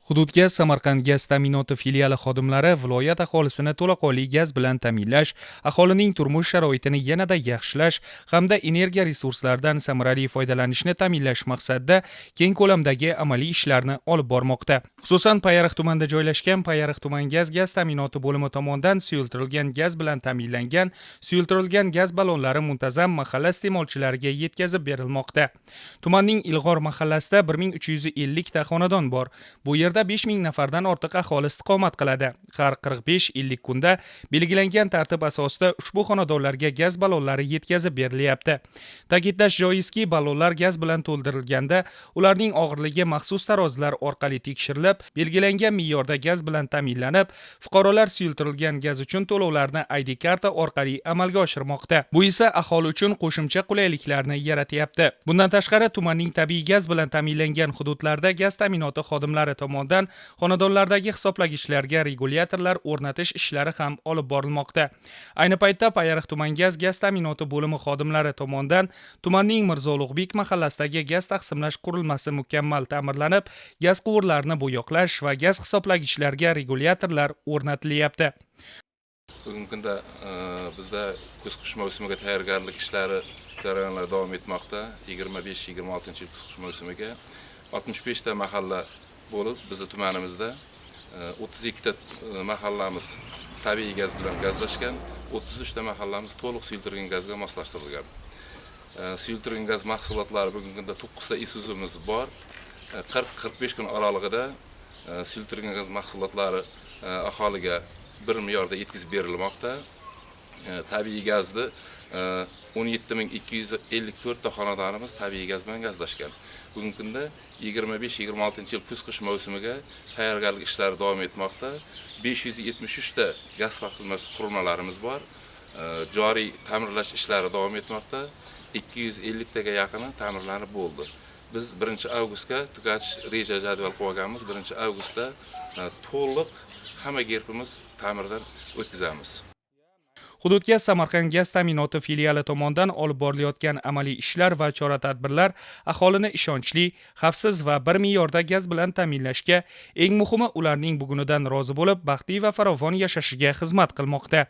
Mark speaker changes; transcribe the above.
Speaker 1: Hududga Samarqand gaz ta'minoti filiali xodimlari viloyat aholisini to'laqonli gaz bilan ta'minlash, aholining turmush sharoitini yanada yaxshilash hamda energiya resurslaridan samarali foydalanishni ta'minlash maqsadida keng ko'lamdagi amaliy ishlarni olib bormoqda. Xususan, Payariq tumanida joylashgan Payariq tuman gaz ta'minoti bo'limi tomonidan suyultirilgan gaz bilan ta'minlangan suyultirilgan gaz ballonlari muntazam mahalla iste'molchilariga yetkazib berilmoqda. Tumanning Ilg'or mahallasida 1350 ta xonadon bor. Bu yerda 5000 nafardan ortiq aholi istiqomat qiladi. Har 45-50 kunda belgilangan tartib asosida ushbu xonadonlarga gaz ballonlari yetkazib berilyapti. Ta'kidlash joizki, ballonlar gaz bilan to'ldirilganda ularning og'irligi maxsus tarozilar orqali tekshirilib, belgilangan me'yorda gaz bilan ta'minlanib, fuqarolar suyultirilgan gaz uchun to'lovlarni ID karta orqali amalga oshirmoqda. Bu esa aholi uchun qo'shimcha qulayliklarni yaratyapti. Bundan tashqari, tumanning tabiiy gaz bilan ta'minlangan hududlarda gaz ta'minoti xodimlari tomonidan xonadonlardagi hisoblagichlarga regulyatorlar o'rnatish ishlari ham olib borilmoqda. Ayni paytda Payariq tuman gaz ta'minoti bo'limi xodimlari tomonidan tumanning Mirzo Ulug'bek mahallasidagi gaz taqsimlash qurilmasi mukammal ta'mirlanib, gaz quvurlarini bo'yoqlash va gaz hisoblagichlarga regulyatorlar o'rnatilyapti.
Speaker 2: Bugungi kunda bizda kuz-qish mavsumiga tayyorgarlik ishlari jarayonlari davom etmoqda. 25-26 yil kuz-qish mavsumiga 65 ta mahalla bo'lib, bizning tumanimizda 32 ta mahallamiz tabiiy gaz bilan gazlashgan, 33 ta mahallamiz to'liq suyultirilgan gazga moslashtirilgan. Suyultirilgan gaz mahsulotlari bugungi kunda 9 ta Isuzu'miz bor. 40-45 kun oralig'ida suyultirilgan gaz mahsulotlari aholiga bir me'yorda yetkazib berilmoqda. Tabiiy gazni 17254 ta xonadonimiz tabiiy gaz bilan gazlashgan. Bugungi kunda 25-26 yil kuz-qish mavsumiga tayyorgarlik ishlari davom etmoqda. 573 ta gaz taqsimlash qurilmalarimiz bor. Joriy ta'mirlash ishlari davom etmoqda. 250 taga yaqini ta'mirlanib bo'ldi. Biz 1-avgustga tugatish reja jadval qo'yganmiz. 1-avgustda to'liq hamma gerpimiz ta'mirdan o'tkazamiz.
Speaker 1: Hududga Samarqand gaz ta'minoti filiali tomonidan olib borilayotgan amaliy ishlar va chora-tadbirlar aholini ishonchli, xavfsiz va bir me'yorda gaz bilan ta'minlashga, eng muhimi ularning bugunidan rozi bo'lib, baxtli va farovon yashashiga xizmat qilmoqda.